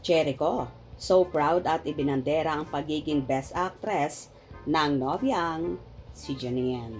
Jericho, so proud at ibinandera ang pagiging Best Actress ng nobyang si Janine.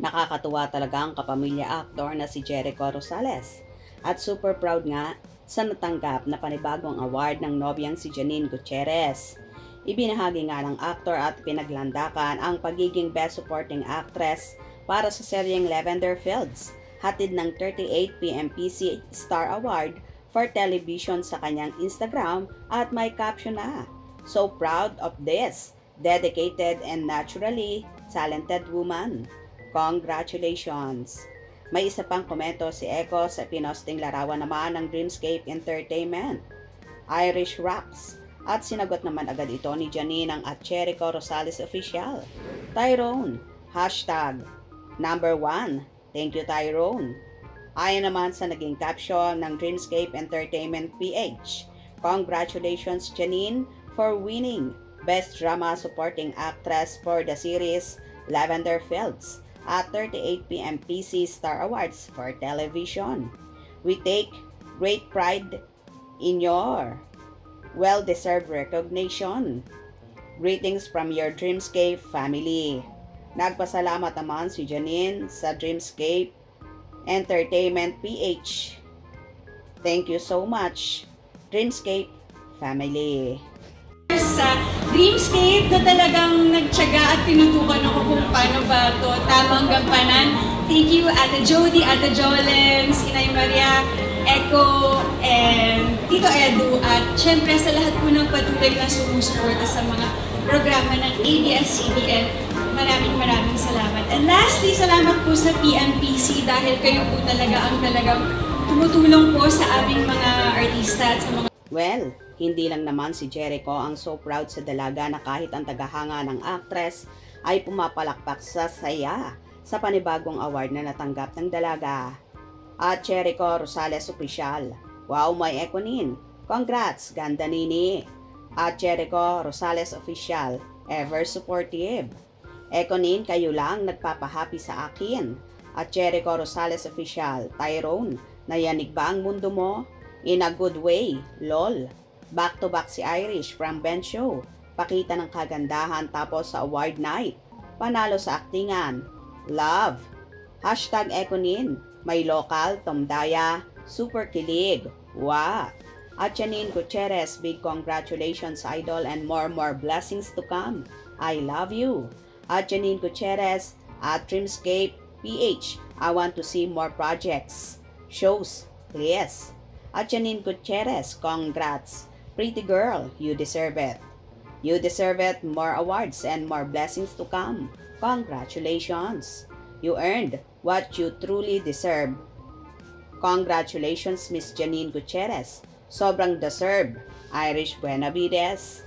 Nakakatuwa talaga ang kapamilya actor na si Jericho Rosales at super proud nga sa natanggap na panibagong award ng nobyang si Janine Gutierrez. Ibinahagi nga ng actor at pinaglandakan ang pagiging Best Supporting Actress para sa seryeng Lavender Fields, hatid ng 38 PMPC Star Award for Television sa kanyang Instagram at may caption na, "So proud of this dedicated and naturally talented woman. Congratulations!" May isa pang komento si Echo sa pinosting larawan naman ng Dreamscape Entertainment, Irish Rocks, at sinagot naman agad ito ni Janine ang @Jericho Rosales Official. Tyrone, #1. Thank you Tyrone. Ayon naman sa naging caption ng Dreamscape Entertainment PH, "Congratulations Janine for winning Best Drama Supporting Actress for the series Lavender Fields at 38 PMPC Star Awards for Television. We take great pride in your well-deserved recognition. Greetings from your Dreamscape family." Nagpasalamat naman si Janine sa Dreamscape Entertainment PH. "Thank you so much, Dreamscape family." Sa Dreamscape na talagang nagtyaga at tinutukan ako kung paano ba ito tamang gampanan. Thank you Ate Jody, Ate Jolens, Inay Maria, Echo, and Tito Edu, at syempre sa lahat po ng patuloy na sumusuporta sa mga programa ng ABS-CBN. Maraming salamat. And lastly, salamat po sa PMPC dahil kayo po talaga ang talagang tumutulong po sa aming mga artista at sa mga... Well, hindi lang naman si Jericho ang so proud sa dalaga na kahit ang tagahanga ng actress ay pumapalakpak sa saya sa panibagong award na natanggap ng dalaga. At Jericho Rosales Official, "Wow, may Ekonin. Congrats, ganda nini." At Jericho Rosales Official, "Ever supportive. Ekonin, kayo lang nagpapahappy sa akin." At Jericho Rosales Official, "Tyrone, nayanig ba ang mundo mo? In a good way, lol. Back to back si Irish from Ben Show. Pakita ng kagandahan tapos sa award night. Panalo sa aktingan. Love. #Ekonin. May local, Tomdaya. Super kilig. Wow." At Janine Gutierrez, "Big congratulations idol and more blessings to come. I love you." At Janine Gutierrez, at Dreamscape PH, "I want to see more projects. Shows, please." At Janine Gutierrez, "Congrats. Pretty girl, you deserve it. You deserve it, more awards and more blessings to come. Congratulations. You earned what you truly deserve. Congratulations, Miss Janine Gutierrez. Sobrang deserve." Irish Buenavides.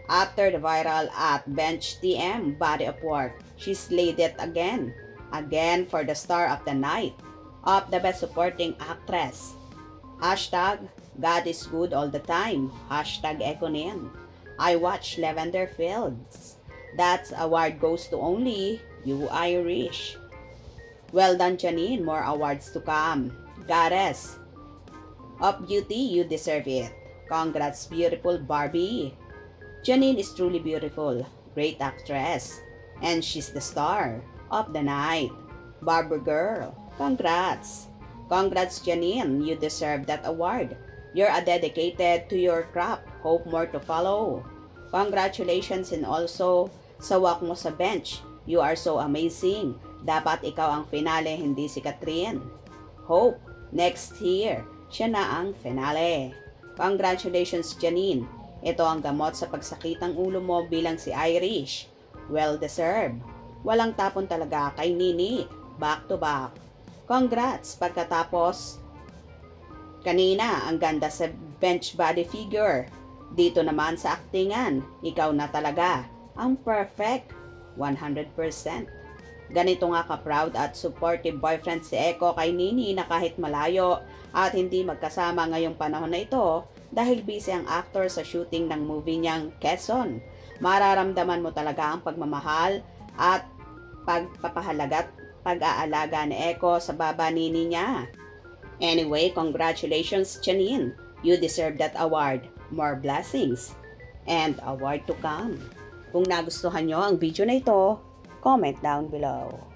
After the viral at Bench TM body of work, she slayed it again for the star of the night of the Best Supporting Actress. #God is good all the time. #Ekonin. I watch Lavender Fields. That award goes to only you Irish. Well done Janine, more awards to come. Goddess of beauty, you deserve it. Congrats beautiful Barbie. Janine is truly beautiful, great actress, and she's the star of the night. Barber girl, congrats. Congrats Janine, you deserve that award. You're dedicated to your craft. Hope more to follow. Congratulations, and also sa walk mo sa bench. You are so amazing. Dapat ikaw ang finale, hindi si Catherine. Hope next year siya na ang finale. Congratulations Janine. Ito ang gamot sa pagsakit ng ulo mo bilang si Irish. Well deserved. Walang tapon talaga kay Nini. Back to back. Congrats pagkatapos kanina ang ganda sa bench body figure. Dito naman sa aktingan, ikaw na talaga ang perfect 100%. Ganito nga ka-proud at supportive boyfriend si Echo kay Nini na kahit malayo at hindi magkasama ngayong panahon na ito, dahil busy ang actor sa shooting ng movie niyang Quezon. Mararamdaman mo talaga ang pagmamahal at pagpapahalaga at pag-aalaga ni Eko sa baba nini niya. Anyway, congratulations Janine. You deserve that award. More blessings and award to come. Kung nagustuhan nyo ang video na ito, comment down below.